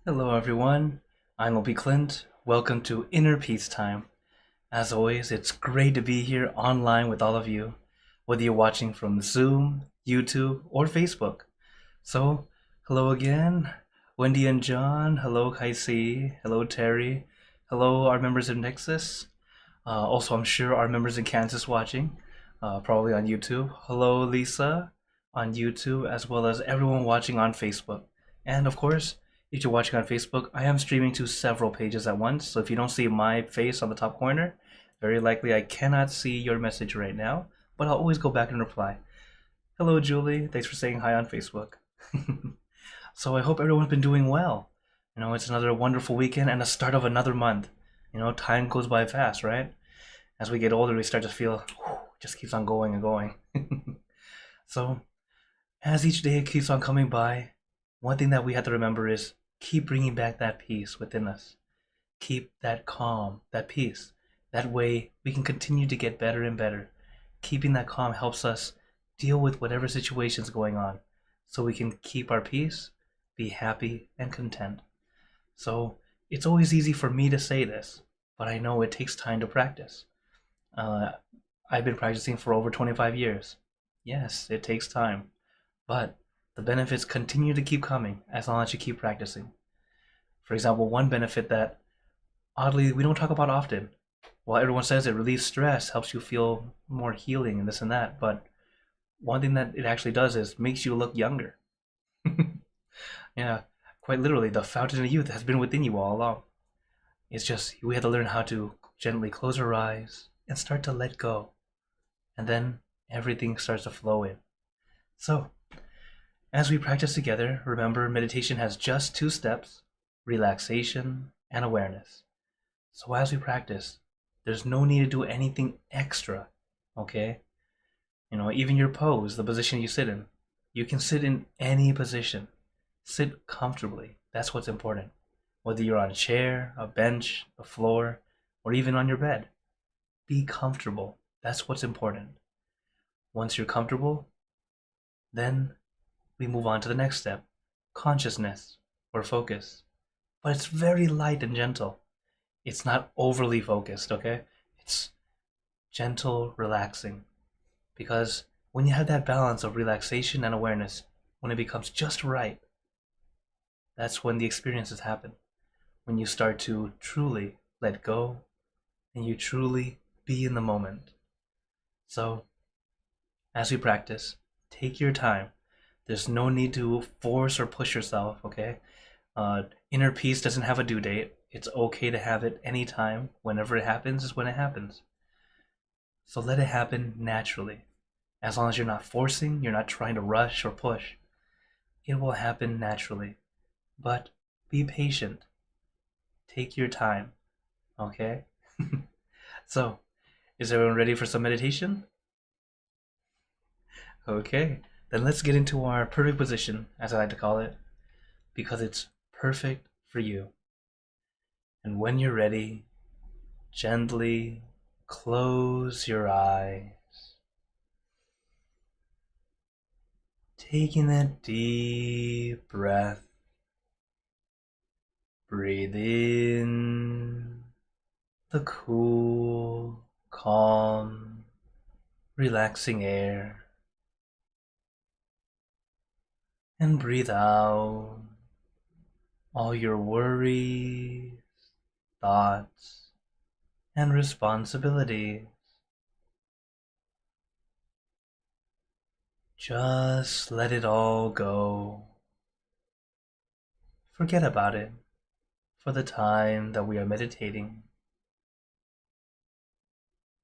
Hello, everyone. I'm Opie Clint. Welcome to Inner Peace Time. As always, it's great to be here online with all of you, whether you're watching from Zoom, YouTube, or Facebook. So, hello again, Wendy and John. Hello, Kaisi. Hello, Terry. Hello, our members in Nexus. Also, I'm sure our members in Kansas watching, probably on YouTube. Hello, Lisa, on YouTube, as well as everyone watching on Facebook. And of course, if you're watching on Facebook, I am streaming to several pages at once. So if you don't see my face on the top corner, very likely I cannot see your message right now, but I'll always go back and reply. Hello, Julie. Thanks for saying hi on Facebook. So I hope everyone's been doing well. It's another wonderful weekend and the start of another month. Time goes by fast, right? As we get older, we start to feel, it just keeps on going and going. So, as each day keeps on coming by, one thing that we have to remember is keep bringing back that peace within us. Keep that calm, that peace. That way, we can continue to get better and better. Keeping that calm helps us deal with whatever situation's going on, so we can keep our peace, be happy, and content. So, it's always easy for me to say this, but I know it takes time to practice. Uh, I've been practicing for over 25 years. Yes, it takes time, but the benefits continue to keep coming as long as you keep practicing. For example, one benefit that oddly we don't talk about often. Well, everyone says it relieves stress, helps you feel more healing and this and that, but one thing that it actually does is makes you look younger. Yeah, quite literally, the fountain of youth has been within you all along. It's just we have to learn how to gently close our eyes and start to let go. And then everything starts to flow in. So, as we practice together, remember meditation has just two steps: relaxation and awareness. So, as we practice, there's no need to do anything extra, okay? Even your pose, the position you sit in, you can sit in any position. Sit comfortably. That's what's important. Whether you're on a chair, a bench, a floor, or even on your bed, be comfortable. That's what's important. Once you're comfortable, then we move on to the next step: consciousness or focus. But it's very light and gentle. It's not overly focused, okay? It's gentle, relaxing. Because when you have that balance of relaxation and awareness, when it becomes just right, that's when the experiences happen. When you start to truly let go and you truly be in the moment. So, as we practice, take your time. There's no need to force or push yourself, okay? Inner peace doesn't have a due date. It's okay to have it anytime. Whenever it happens is when it happens. So let it happen naturally. As long as you're not forcing, you're not trying to rush or push, it will happen naturally. But be patient. Take your time, okay? So, is everyone ready for some meditation? Okay, then let's get into our perfect position, as I like to call it, because it's perfect for you. And when you're ready, gently close your eyes. Taking a deep breath. Breathe in the cool, calm, relaxing air. And breathe out all your worries, thoughts, and responsibilities. Just let it all go. Forget about it for the time that we are meditating.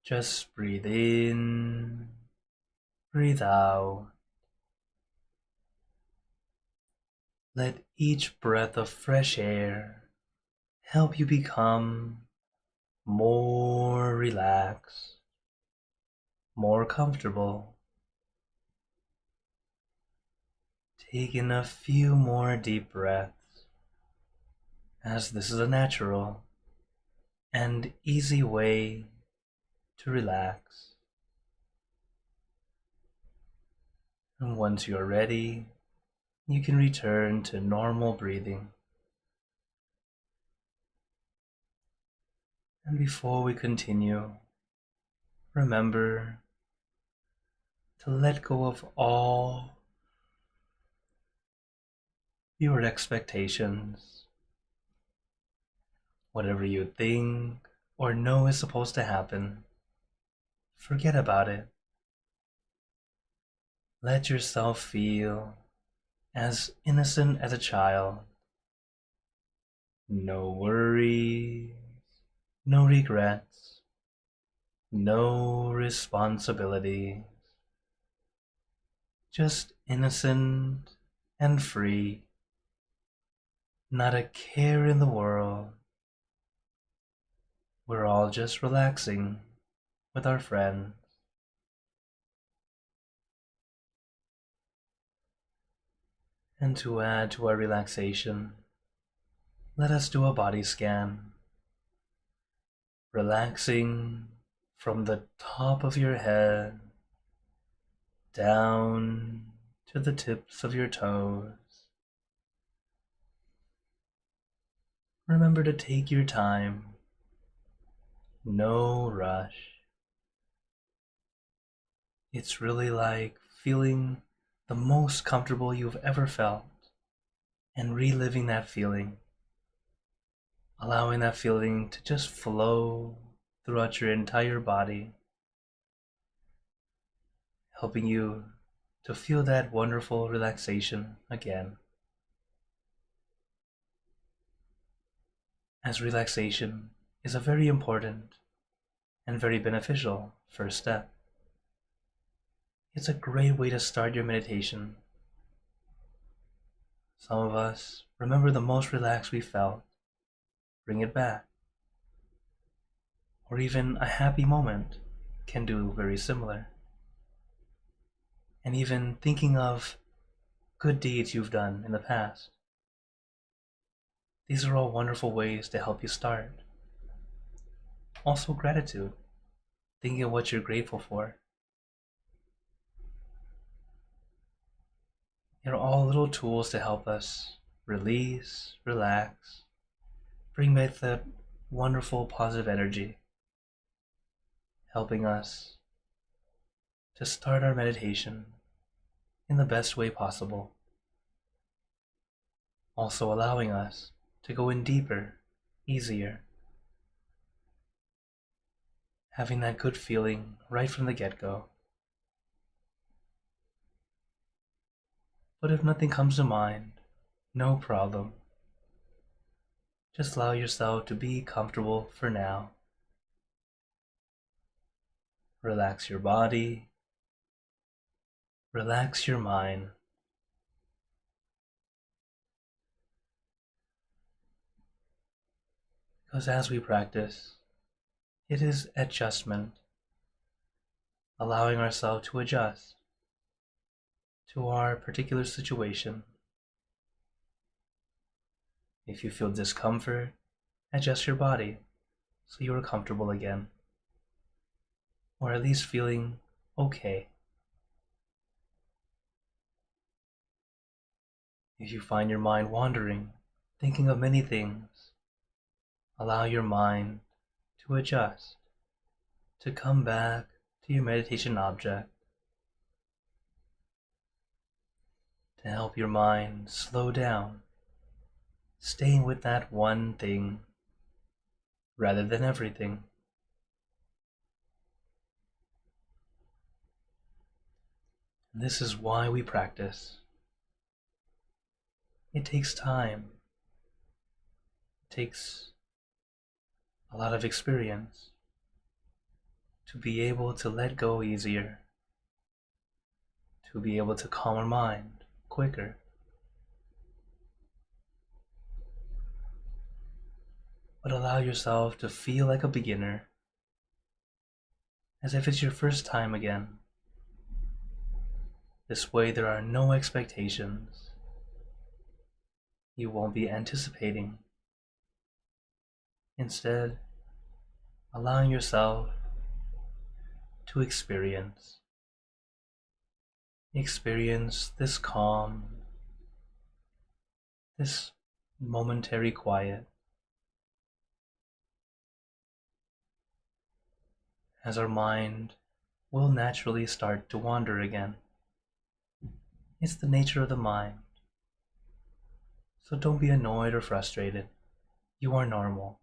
Just breathe in, breathe out. Let each breath of fresh air help you become more relaxed, more comfortable. Taking a few more deep breaths, as this is a natural and easy way to relax. And once you're ready, you can return to normal breathing. And before we continue, remember to let go of all your expectations. Whatever you think or know is supposed to happen, forget about it. Let yourself feel as innocent as a child. No worries, no regrets, no responsibilities. Just innocent and free. Not a care in the world. We're all just relaxing with our friends. And to add to our relaxation, let us do a body scan. Relaxing from the top of your head down to the tips of your toes. Remember to take your time. No rush. It's really like feeling the most comfortable you've ever felt and reliving that feeling. Allowing that feeling to just flow throughout your entire body, helping you to feel that wonderful relaxation again. As relaxation is a very important and very beneficial first step. It's a great way to start your meditation. Some of us remember the most relaxed we felt, bring it back. Or even a happy moment can do very similar. And even thinking of good deeds you've done in the past. These are all wonderful ways to help you start. Also gratitude, thinking of what you're grateful for. They're all little tools to help us release, relax, bring back that wonderful positive energy, helping us to start our meditation in the best way possible. Also allowing us to go in deeper, easier. Having that good feeling right from the get-go. But if nothing comes to mind, no problem. Just allow yourself to be comfortable for now. Relax your body. Relax your mind. Because as we practice, it is adjustment, allowing ourselves to adjust to our particular situation. If you feel discomfort, adjust your body so you are comfortable again, or at least feeling okay. If you find your mind wandering, thinking of many things, allow your mind to adjust, to come back to your meditation object, to help your mind slow down, staying with that one thing rather than everything. And this is why we practice. It takes time. It takes a lot of experience to be able to let go easier, to be able to calm our mind quicker. But allow yourself to feel like a beginner, as if it's your first time again. This way there are no expectations. You won't be anticipating. Instead, allowing yourself to experience this calm, this momentary quiet. as our mind will naturally start to wander again. It's the nature of the mind. So don't be annoyed or frustrated. You are normal.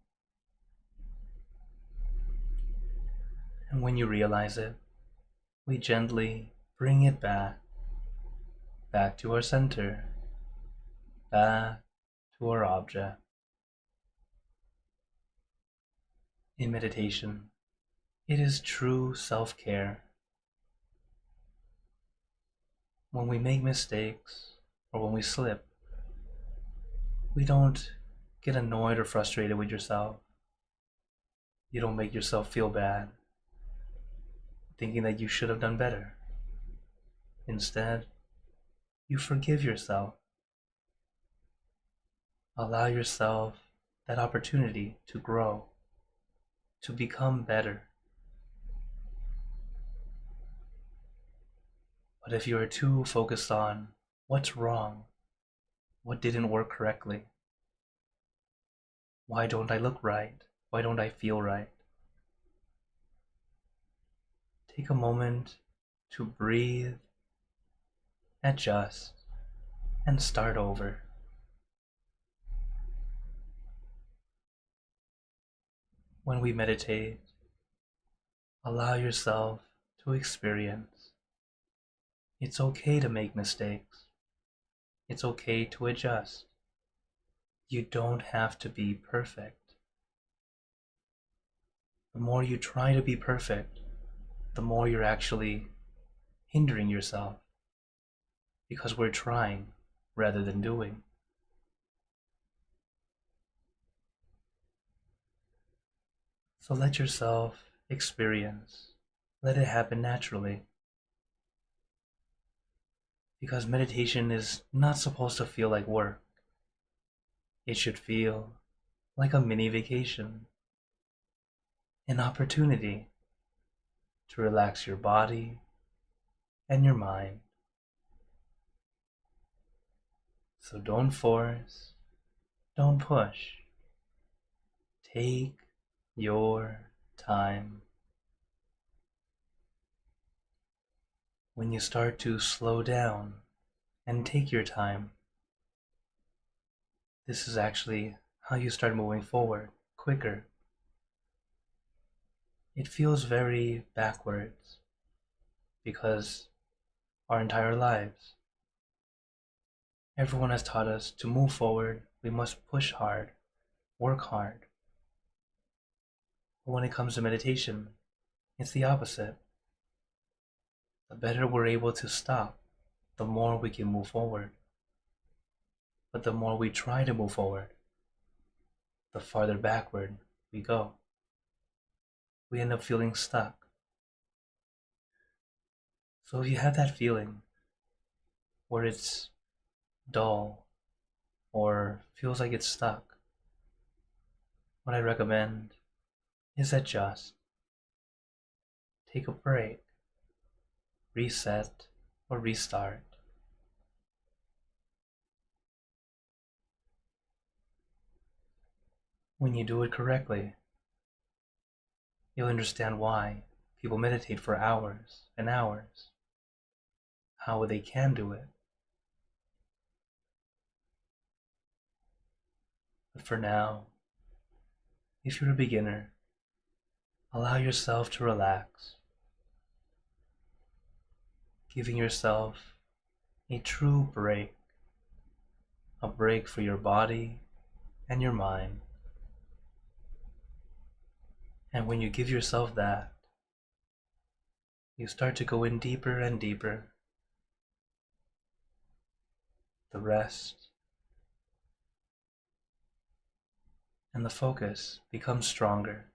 And when you realize it, we gently bring it back to our center, back to our object. In meditation, it is true self-care. When we make mistakes or when we slip, we don't get annoyed or frustrated with yourself. You don't make yourself feel bad, thinking that you should have done better. Instead, you forgive yourself. Allow yourself that opportunity to grow, to become better. But if you are too focused on what's wrong, what didn't work correctly, why don't I look right, why don't I feel right, take a moment to breathe, adjust, and start over. When we meditate, allow yourself to experience. It's okay to make mistakes. It's okay to adjust. You don't have to be perfect. The more you try to be perfect, the more you're actually hindering yourself, because we're trying rather than doing. So let yourself experience. Let it happen naturally. Because meditation is not supposed to feel like work. It should feel like a mini vacation, an opportunity to relax your body and your mind. So don't force, don't push. Take your time. When you start to slow down and take your time, this is actually how you start moving forward quicker. It feels very backwards because our entire lives, everyone has taught us to move forward, we must push hard, work hard. But when it comes to meditation, it's the opposite. The better we're able to stop, the more we can move forward. But the more we try to move forward, the farther backward we go. We end up feeling stuck. So if you have that feeling where it's dull or feels like it's stuck, what I recommend is adjust. Take a break, reset, or restart. When you do it correctly, you'll understand why people meditate for hours and hours, how they can do it. But for now, if you're a beginner, allow yourself to relax, giving yourself a true break, a break for your body and your mind. And when you give yourself that, you start to go in deeper and deeper. The rest and the focus becomes stronger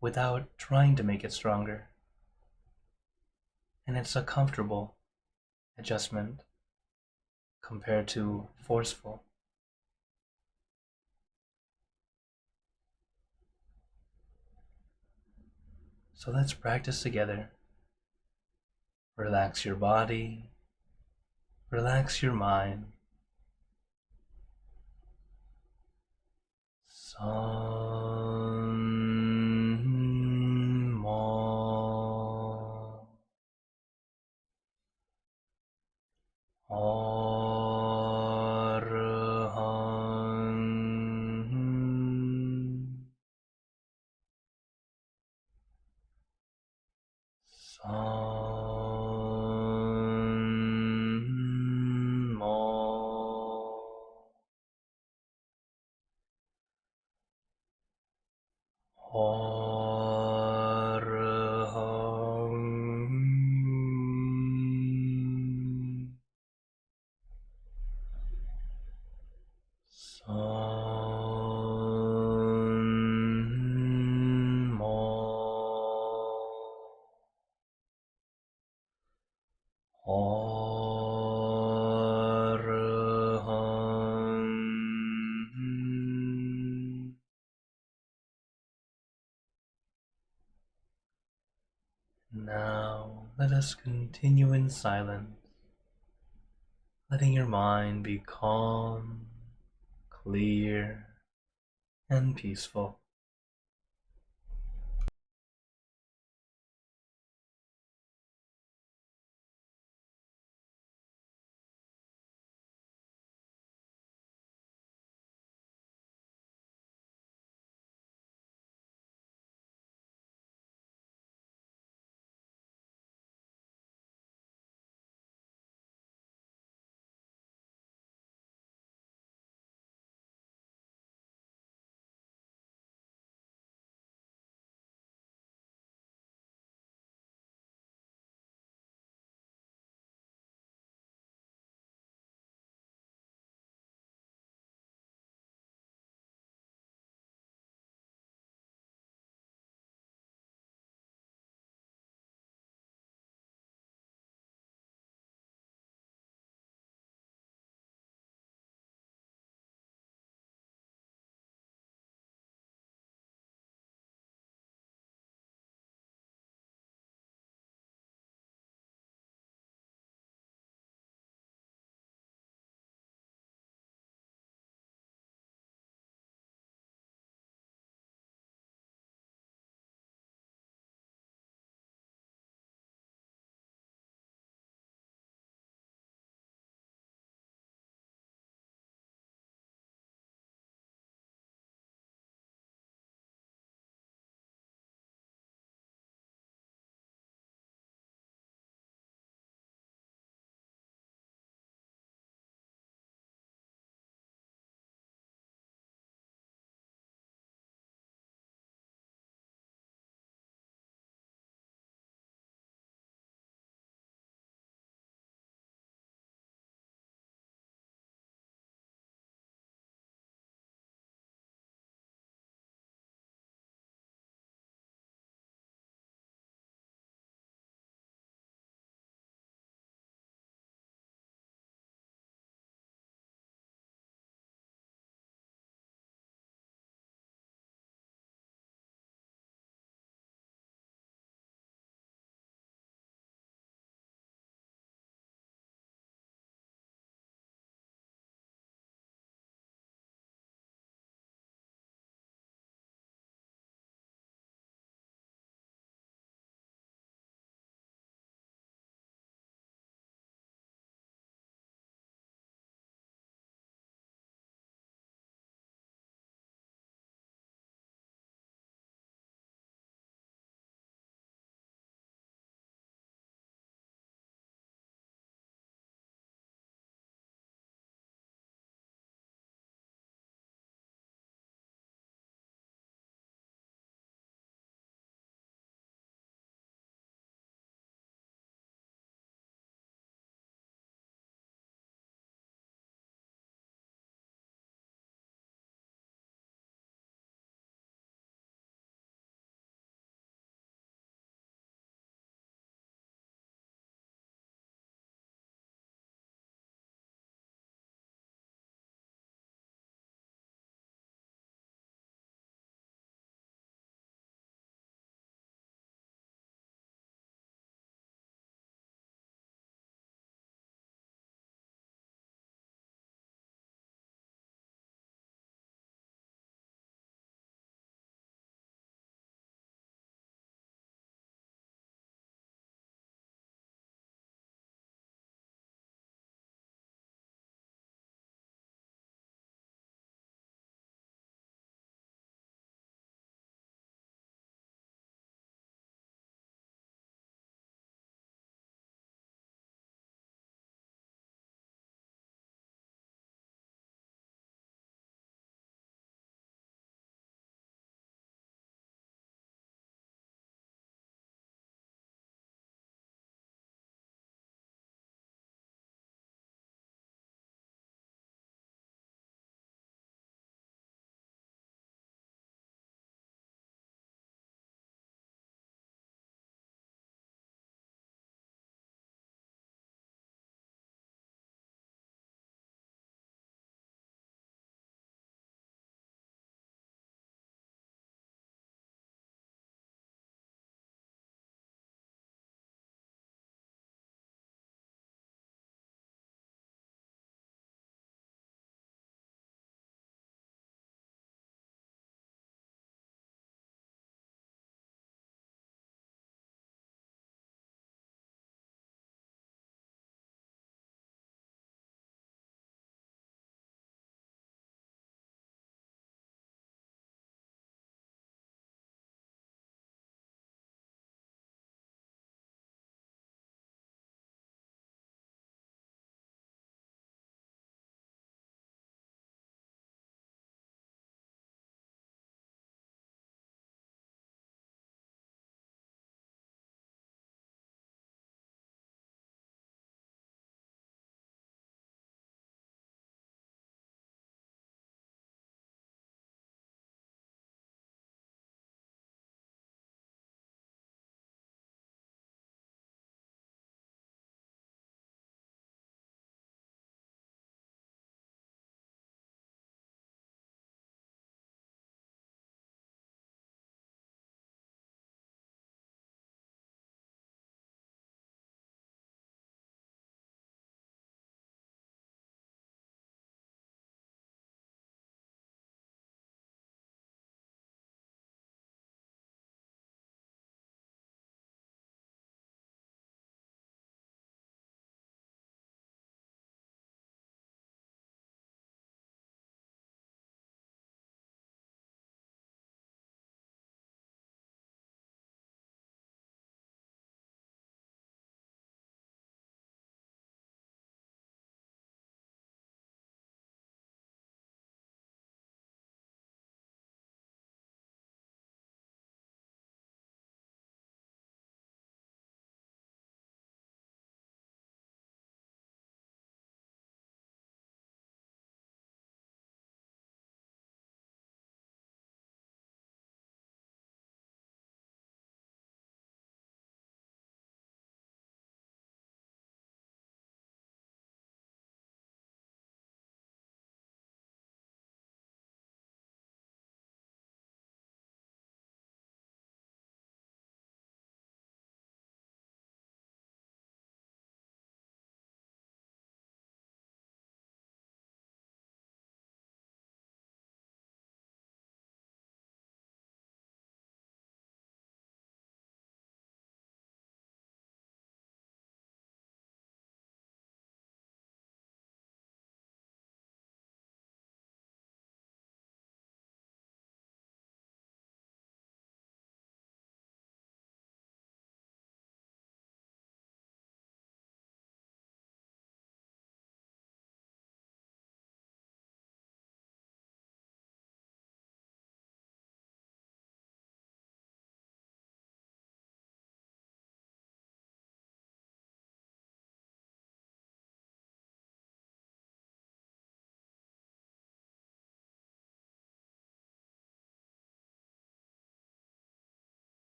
without trying to make it stronger. And it's a comfortable adjustment compared to forceful. So let's practice together. Relax your body, relax your mind. Son. Now let us continue in silence, letting your mind be calm, clear, and peaceful.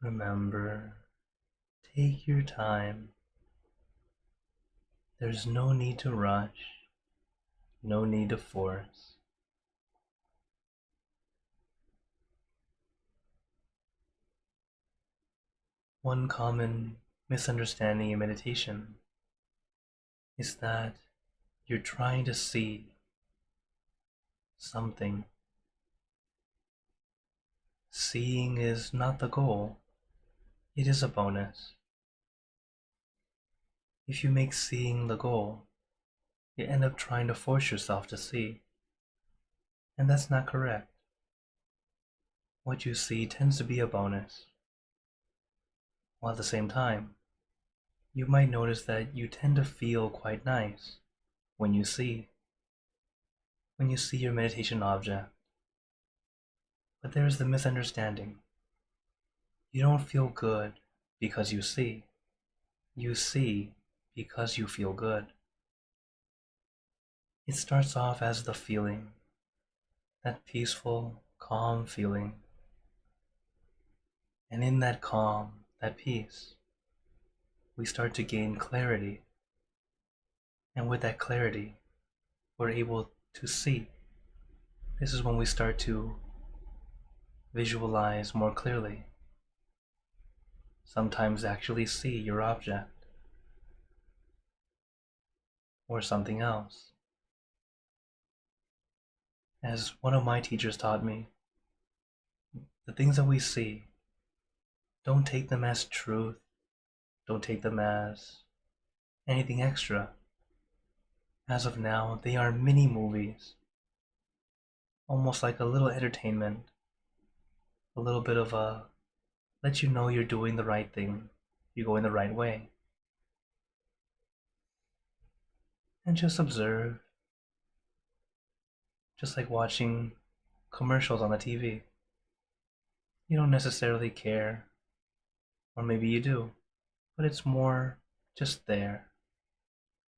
Remember, take your time. There's no need to rush, no need to force. One common misunderstanding in meditation is that you're trying to see something. Seeing is not the goal, it is a bonus. If you make seeing the goal, you end up trying to force yourself to see. And that's not correct. What you see tends to be a bonus. While at the same time, you might notice that you tend to feel quite nice when you see your meditation object. But there is the misunderstanding. You don't feel good because you see. You see because you feel good. It starts off as the feeling, that peaceful, calm feeling. And in that calm, that peace, we start to gain clarity. And with that clarity, we're able to see. This is when we start to visualize more clearly. Sometimes actually see your object or something else. As one of my teachers taught me, the things that we see, don't take them as truth, don't take them as anything extra. As of now, they are mini movies, almost like a little entertainment, a little bit of a let you know you're doing the right thing, you're going the right way. And just observe, just like watching commercials on the TV. You don't necessarily care, or maybe you do, but it's more just there,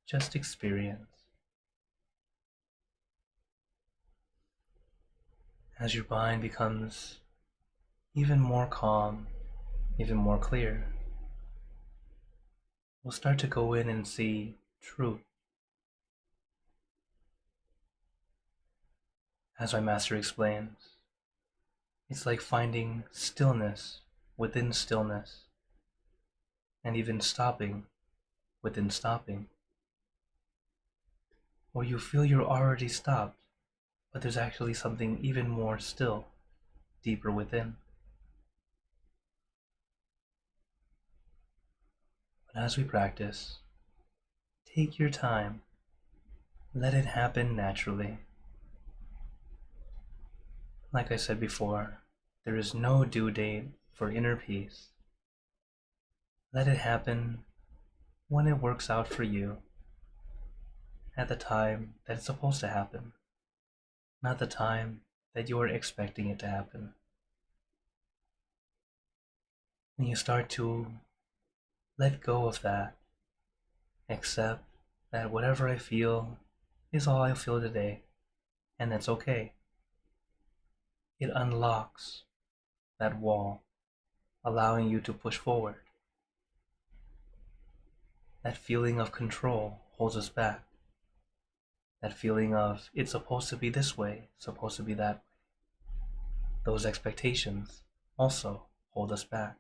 just experience. As your mind becomes even more calm, even more clear, we'll start to go in and see truth. As my master explains, it's like finding stillness within stillness, and even stopping within stopping, where you feel you're already stopped, but there's actually something even more still, deeper within. But as we practice, take your time, let it happen naturally. Like I said before, there is no due date for inner peace. Let it happen when it works out for you, at the time that it's supposed to happen, not the time that you are expecting it to happen. When you start to let go of that, accept that whatever I feel is all I feel today, and that's okay. It unlocks that wall, allowing you to push forward. That feeling of control holds us back. That feeling of it's supposed to be this way, supposed to be that way. Those expectations also hold us back.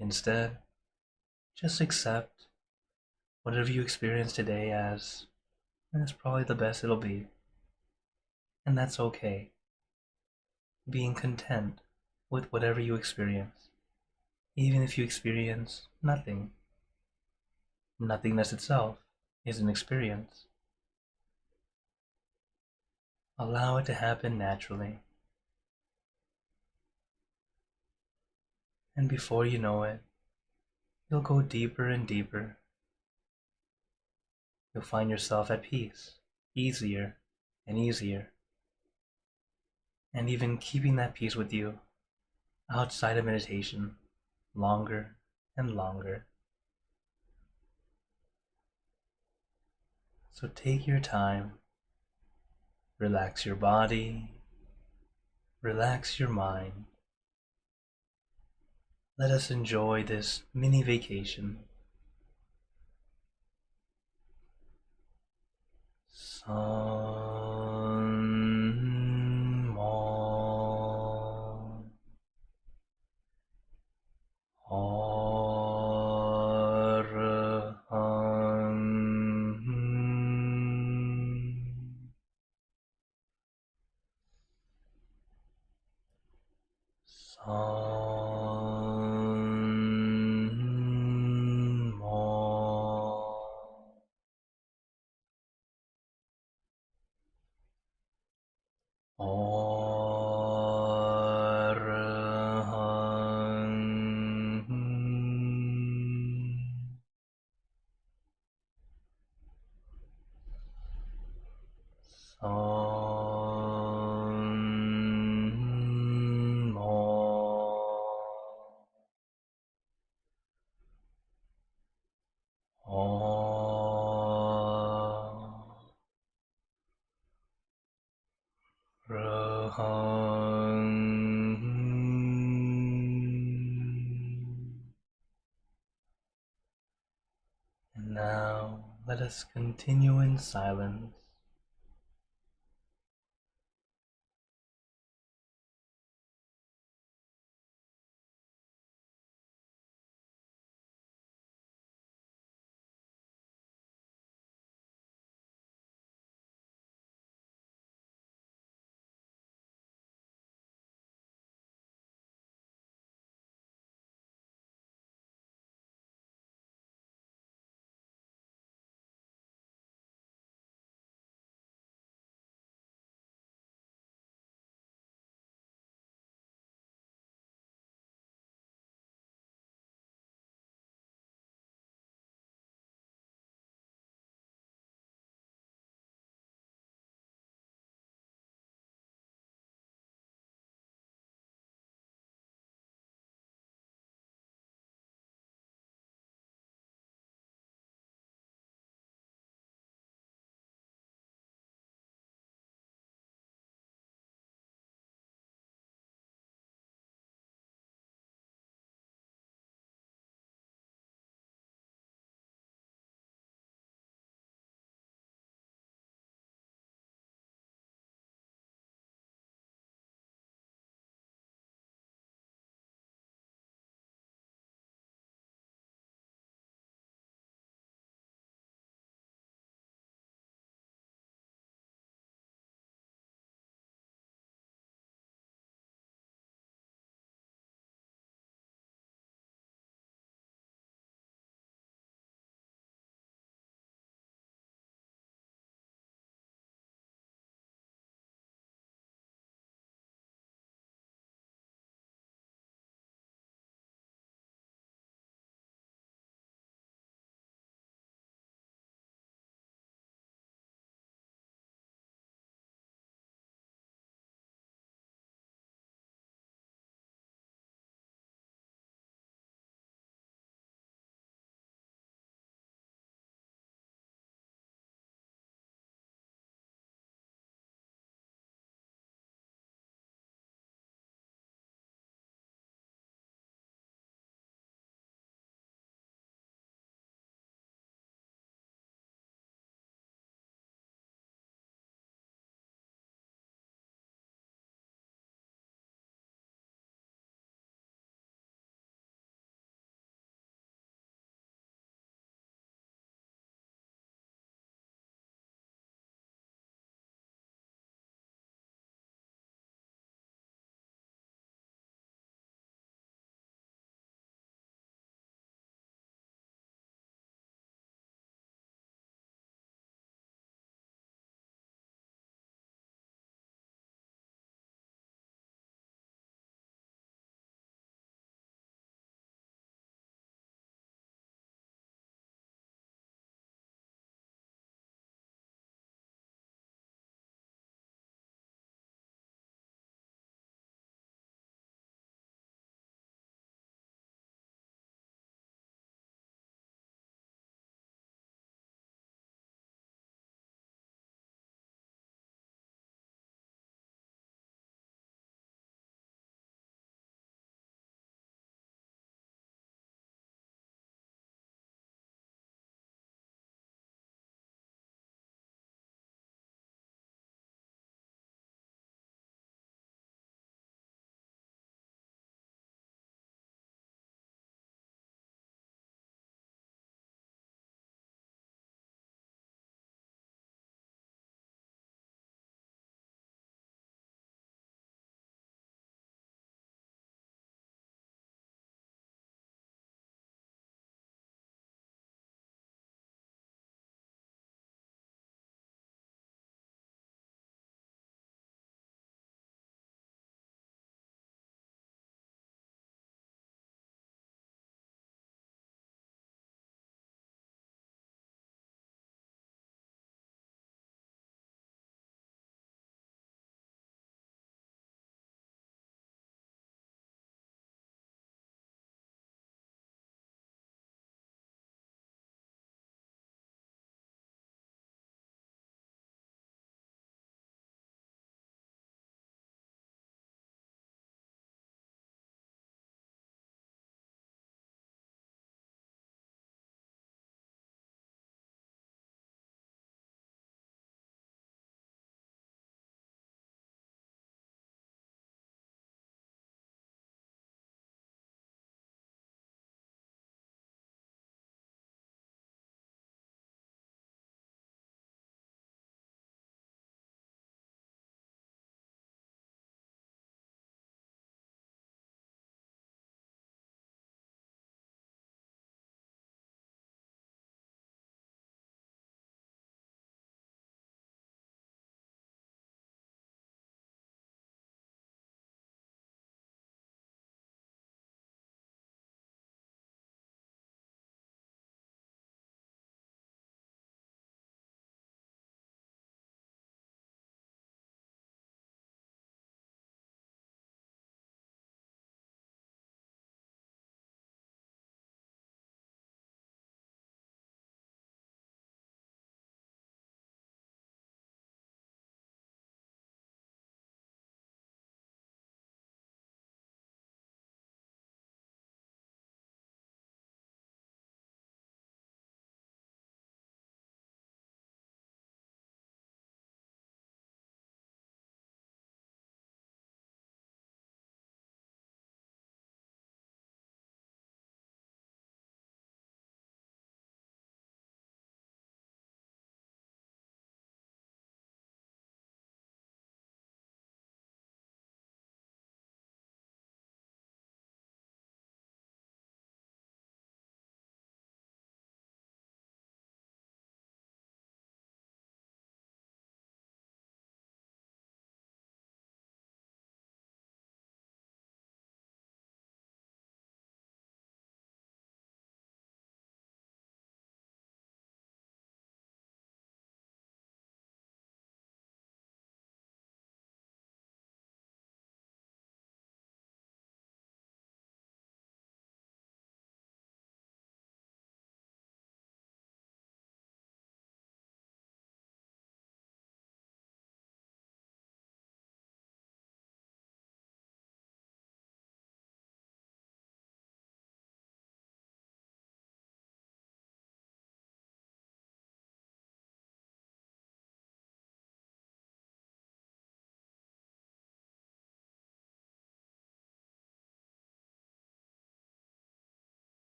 Instead, just accept whatever you experience today as that's probably the best it'll be. And that's okay. Being content with whatever you experience, even if you experience nothing. Nothingness itself is an experience. Allow it to happen naturally. And before you know it, you'll go deeper and deeper. You'll find yourself at peace, easier and easier. And even keeping that peace with you outside of meditation, longer and longer. So take your time, relax your body, relax your mind. Let us enjoy this mini vacation. Sun Mo Araham Sun Mo Araham Sun Mo And now let us continue in silence.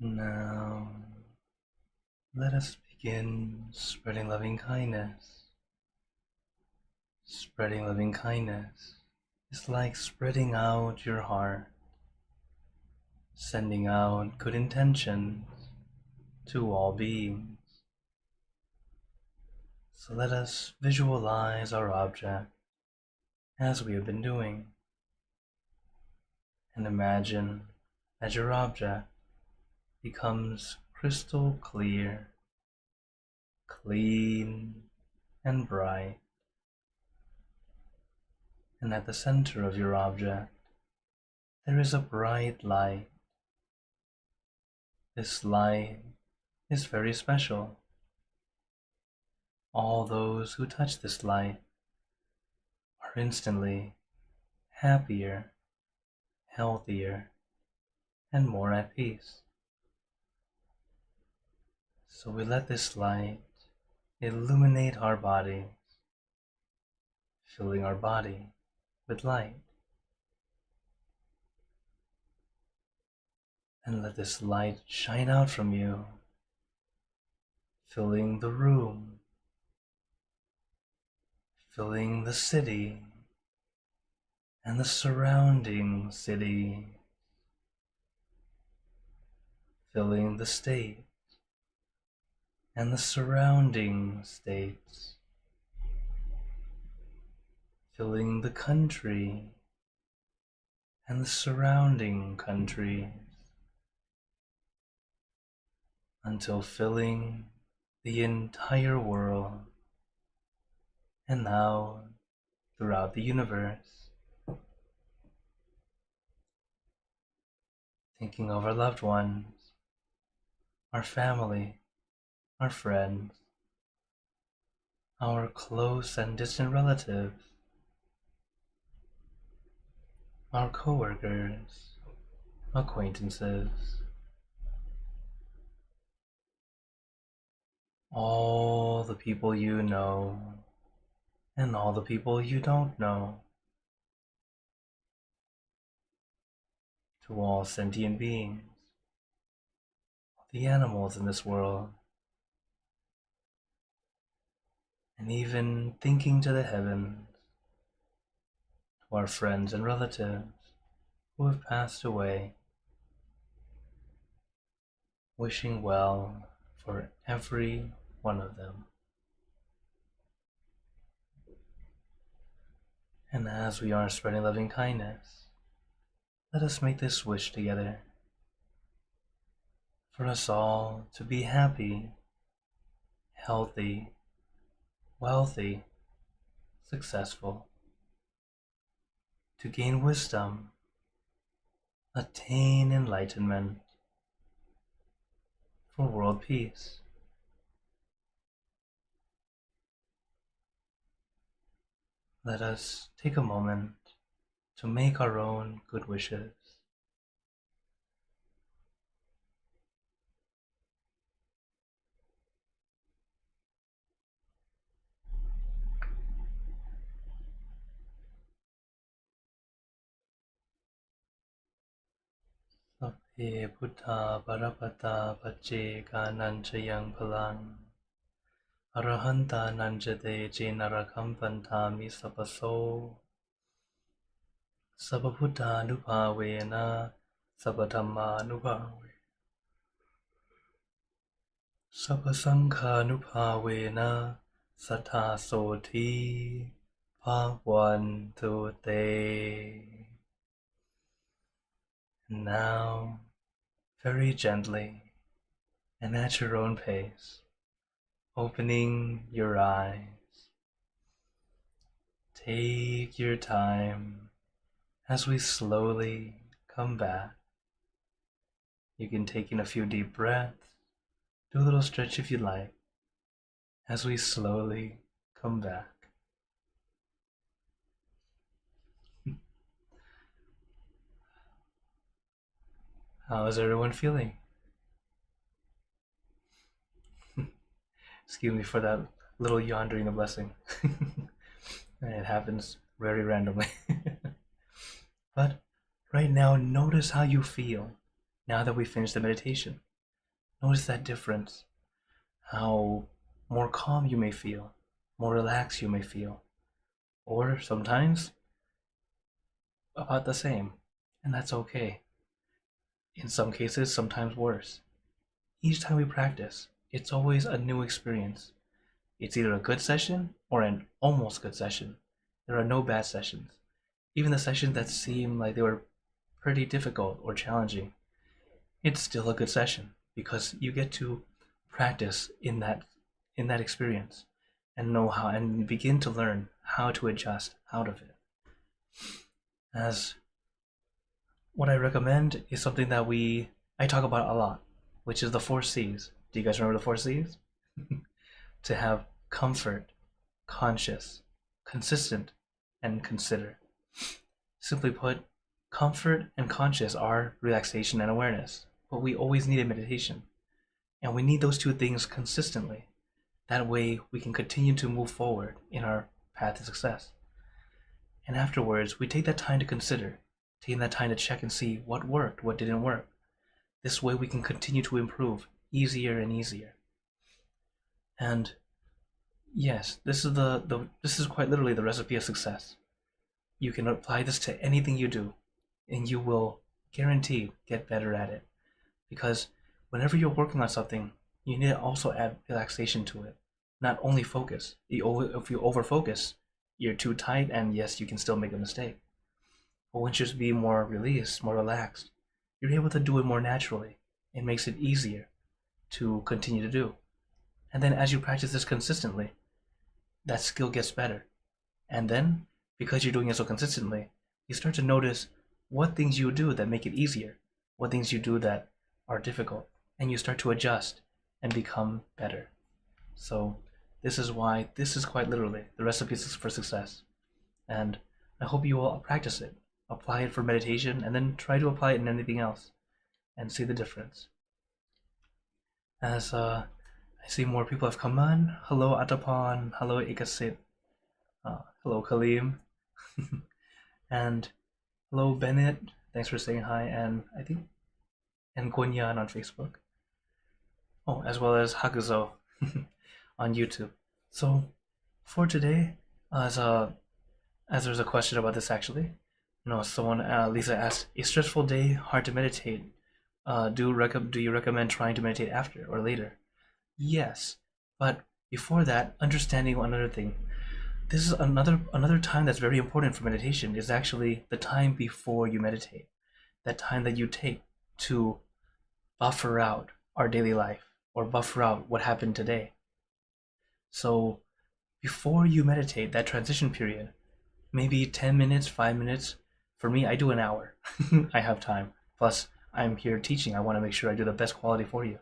Now, let us begin spreading loving kindness. Spreading loving kindness is like spreading out your heart, sending out good intentions to all beings. So let us visualize our object as we have been doing, and imagine that your object becomes crystal clear, clean, and bright. And at the center of your object, there is a bright light. This light is very special. All those who touch this light are instantly happier, healthier, and more at peace. So we let this light illuminate our bodies, filling our body with light. And let this light shine out from you, filling the room, filling the city, and the surrounding city, filling the state and the surrounding states, filling the country and the surrounding countries, until filling the entire world, and now throughout the universe. Thinking of our loved ones, our family, our friends, our close and distant relatives, our coworkers, acquaintances, all the people you know and all the people you don't know, to all sentient beings, the animals in this world, and even thinking to the heavens, to our friends and relatives who have passed away, wishing well for every one of them. And as we are spreading loving kindness, let us make this wish together, for us all to be happy, healthy, wealthy, successful, to gain wisdom, attain enlightenment, for world peace. Let us take a moment to make our own good wishes. Sabbe Buddha Parapata Pace Kananchayang Palang Arahanta Nanjade Jinarakam Pantami Sapaso Sabbabuddha Nupavena Sabbatama Nupawe Sabbasankha Nupavena Sattha Soti Bhavantu Te. Now, very gently and at your own pace, opening your eyes. Take your time as we slowly come back. You can take in a few deep breaths, do a little stretch if you like, as we slowly come back. How is everyone feeling? Excuse me for that little yawn during the blessing. It happens very randomly. But right now, notice how you feel now that we finished the meditation. Notice that difference. How more calm you may feel, more relaxed you may feel, or sometimes about the same, and that's okay. In some cases, sometimes worse. Each time we practice, it's always a new experience. It's either a good session or an almost good session. There are no bad sessions. Even the sessions that seem like they were pretty difficult or challenging, it's still a good session because you get to practice in that experience and know how and begin to learn how to adjust out of it. As what I recommend is something that I talk about a lot, which is the 4 C's. Do you guys remember the 4 C's? To have comfort, conscious, consistent, and consider. Simply put, comfort and conscious are relaxation and awareness, but we always need a meditation. And we need those two things consistently. That way we can continue to move forward in our path to success. And afterwards, we take that time to consider, taking that time to check and see what worked, what didn't work. This way we can continue to improve easier and easier. And yes, this is quite literally the recipe of success. You can apply this to anything you do, and you will guaranteed get better at it. Because whenever you're working on something, you need to also add relaxation to it, not only focus. If you over focus, you're too tight, and yes, you can still make a mistake. But once you just be more released, more relaxed, you're able to do it more naturally. It makes it easier to continue to do. And then as you practice this consistently, that skill gets better. And then, because you're doing it so consistently, you start to notice what things you do that make it easier, what things you do that are difficult, and you start to adjust and become better. So this is why this is quite literally the recipe for success. And I hope you will practice it, apply it for meditation, and then try to apply it in anything else and see the difference. As I see more people have come on. Hello Atapan, hello Ikasit, hello Kalim, and hello Bennett, thanks for saying hi, and I think and Gonyan on Facebook. Oh, as well as Hakuzo on YouTube. So for today, as there's a question about this actually. Someone Lisa asked, a stressful day, hard to meditate. Do you recommend trying to meditate after or later? Yes, but before that, understanding another thing. This is another time that's very important for meditation is actually the time before you meditate. That time that you take to buffer out our daily life or buffer out what happened today. So before you meditate, that transition period, maybe 10 minutes, 5 minutes. For me, I do an hour. I have time. Plus, I'm here teaching. I want to make sure I do the best quality for you.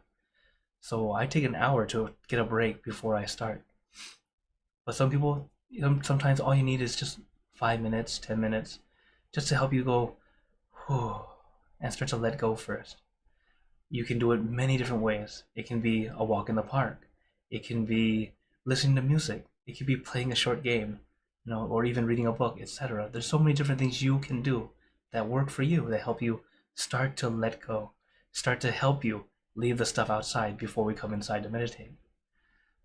So I take an hour to get a break before I start. But some people, sometimes all you need is just 5 minutes, 10 minutes, just to help you go, whew, and start to let go first. You can do it many different ways. It can be a walk in the park. It can be listening to music. It can be playing a short game, or even reading a book, etc. There's so many different things you can do that work for you, that help you start to let go, start to help you leave the stuff outside before we come inside to meditate.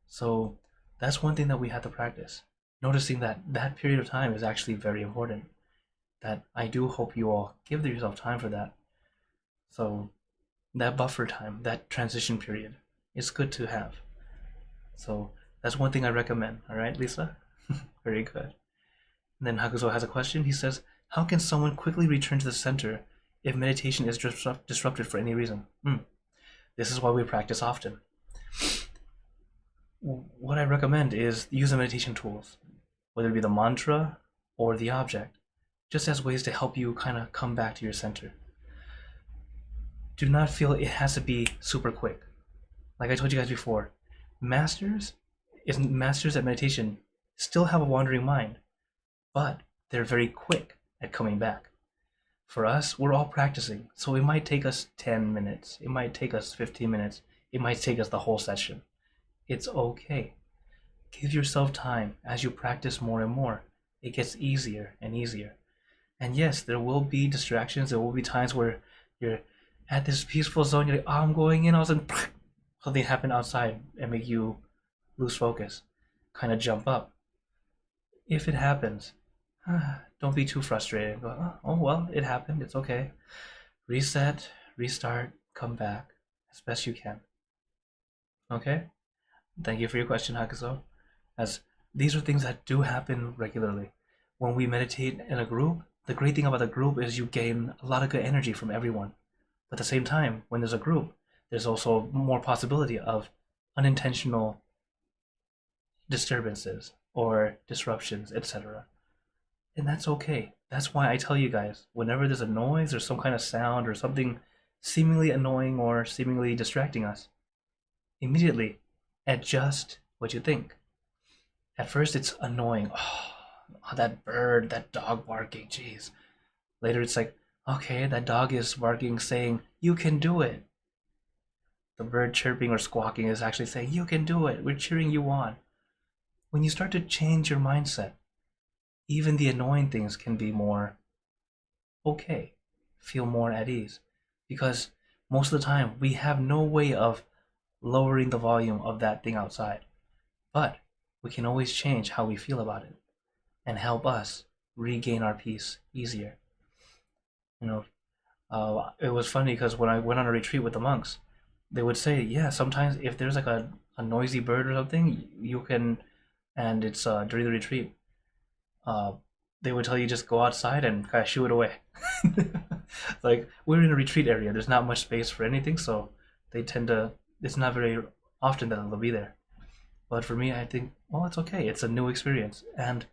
So that's one thing that we have to practice. Noticing that period of time is actually very important. That I do hope you all give yourself time for that. So that buffer time, that transition period, is good to have. So that's one thing I recommend. All right, Lisa? Very good. And then Hakuzo has a question. He says, how can someone quickly return to the center if meditation is disrupted for any reason? This is why we practice often. What I recommend is use the meditation tools, whether it be the mantra or the object, just as ways to help you kind of come back to your center. Do not feel it has to be super quick. Like I told you guys before, masters at meditation still have a wandering mind, but they're very quick at coming back. For us, we're all practicing, so it might take us 10 minutes, it might take us 15 minutes, it might take us the whole session. It's okay. Give yourself time as you practice more and more. It gets easier and easier. And yes, there will be distractions, there will be times where you're at this peaceful zone, you're like, oh, I'm going in, all of a sudden, something happen outside and make you lose focus, kind of jump up. If it happens, don't be too frustrated. Go, oh well, it happened. It's okay. Reset, restart, come back as best you can. Okay? Thank you for your question, Hakuso. As these are things that do happen regularly. When we meditate in a group, the great thing about the group is you gain a lot of good energy from everyone. But at the same time, when there's a group, there's also more possibility of unintentional disturbances or disruptions, etc. And that's okay. That's why I tell you guys, whenever there's a noise or some kind of sound or something seemingly annoying or seemingly distracting us, immediately adjust what you think. At first, it's annoying. Oh, that bird, that dog barking, jeez. Later, it's like, okay, that dog is barking, saying, you can do it. The bird chirping or squawking is actually saying, you can do it. We're cheering you on. When you start to change your mindset, even the annoying things can be more okay, feel more at ease. Because most of the time, we have no way of lowering the volume of that thing outside. But we can always change how we feel about it and help us regain our peace easier. It was funny because when I went on a retreat with the monks, they would say, yeah, sometimes if there's like a noisy bird or something, you can, and it's during the retreat, uh, they would tell you just go outside and kind of shoo it away. Like, we're in a retreat area, there's not much space for anything, so they tend to, it's not very often that they'll be there. But for me, I think, well, it's okay. It's a new experience. And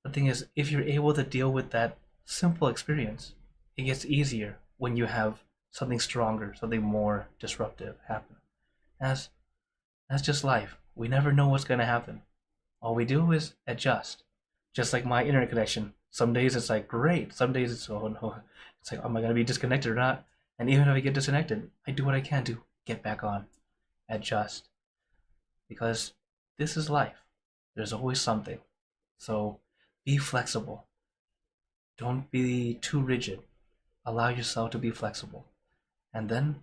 the thing is, if you're able to deal with that simple experience, it gets easier when you have something stronger, something more disruptive happen. As that's just life. We never know what's going to happen. All we do is adjust. Just like my internet connection. Some days it's like great. Some days it's, oh no. It's like, am I going to be disconnected or not? And even if I get disconnected, I do what I can to get back on. Adjust. Because this is life. There's always something. So be flexible. Don't be too rigid. Allow yourself to be flexible. And then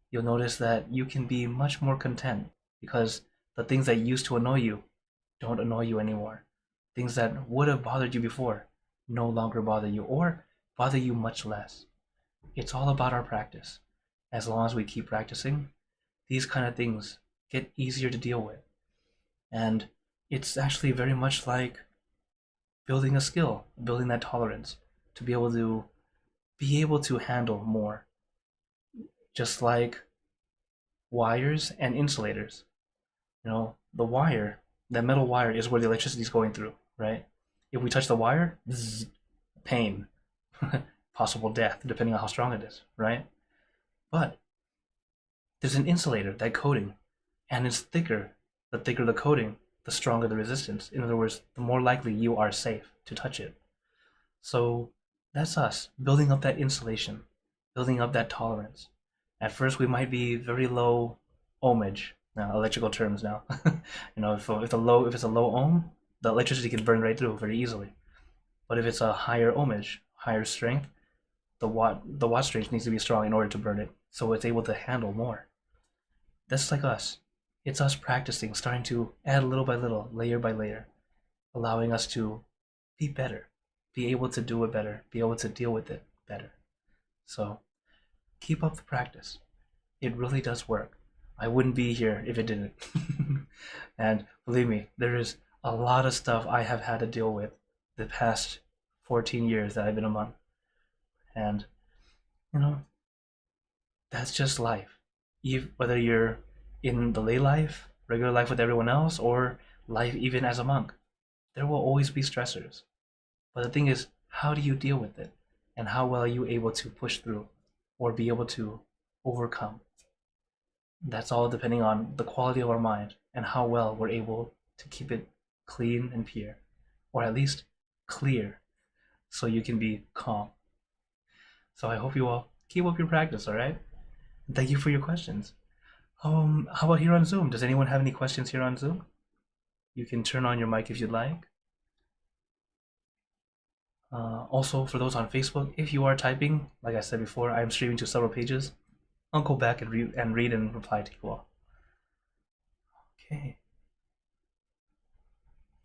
you'll notice that you can be much more content because the things that used to annoy you don't annoy you anymore. Things that would have bothered you before no longer bother you or bother you much less. It's all about our practice. As long as we keep practicing, these kind of things get easier to deal with. And it's actually very much like building a skill, building that tolerance to be able to handle more. Just like wires and insulators. The wire, that metal wire is where the electricity is going through, right? If we touch the wire, zzz, pain, possible death, depending on how strong it is, right? But there's an insulator, that coating, and it's thicker. The thicker the coating, the stronger the resistance. In other words, the more likely you are safe to touch it. So that's us, building up that insulation, building up that tolerance. At first, we might be very low ohmage. Now, electrical terms now. If it's a low ohm, the electricity can burn right through very easily. But if it's a higher ohmage, higher strength, the watt strength needs to be strong in order to burn it, so it's able to handle more. That's like us. It's us practicing, starting to add little by little, layer by layer, allowing us to be better, be able to do it better, be able to deal with it better. So keep up the practice. It really does work. I wouldn't be here if it didn't. And believe me, there is a lot of stuff I have had to deal with the past 14 years that I've been a monk. And, that's just life. Whether you're in the lay life, regular life with everyone else, or life even as a monk, there will always be stressors. But the thing is, how do you deal with it? And how well are you able to push through or be able to overcome? That's all depending on the quality of our mind and how well we're able to keep it clean and pure, or at least clear, so you can be calm. So I hope you all keep up your practice, all right? And thank you for your questions. How about here on Zoom? Does anyone have any questions here on Zoom? You can turn on your mic if you'd like. Also, for those on Facebook, if you are typing, like I said before, I am streaming to several pages. I'll go back and read and reply to you all. Okay.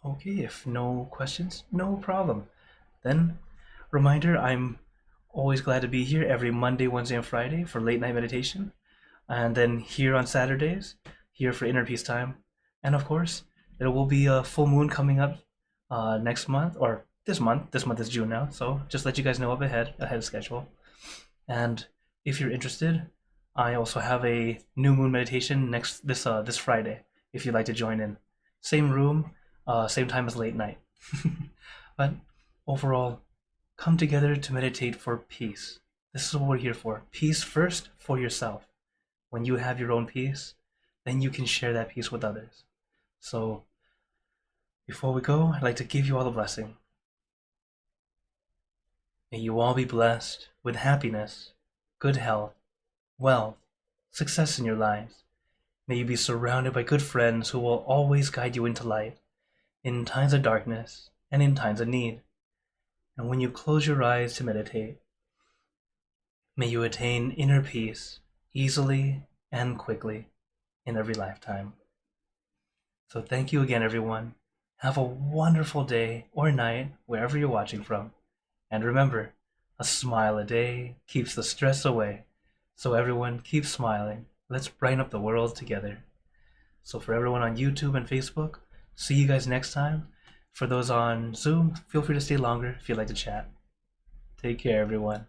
Okay, if no questions, no problem. Then, reminder, I'm always glad to be here every Monday, Wednesday, and Friday for late night meditation. And then here on Saturdays, here for inner peace time. And of course, there will be a full moon coming up next month, or this month. This month is June now, so just let you guys know up ahead of schedule. And if you're interested, I also have a new moon meditation this Friday. If you'd like to join in, same room, same time as late night. But overall, come together to meditate for peace. This is what we're here for. Peace first for yourself. When you have your own peace, then you can share that peace with others. So, before we go, I'd like to give you all a blessing. May you all be blessed with happiness, good health, wealth, success in your lives. May you be surrounded by good friends who will always guide you into light, in times of darkness and in times of need. And when you close your eyes to meditate, may you attain inner peace easily and quickly in every lifetime. So thank you again, everyone. Have a wonderful day or night, wherever you're watching from. And remember, a smile a day keeps the stress away. So everyone, keep smiling. Let's brighten up the world together. So for everyone on YouTube and Facebook, see you guys next time. For those on Zoom, feel free to stay longer if you'd like to chat. Take care, everyone.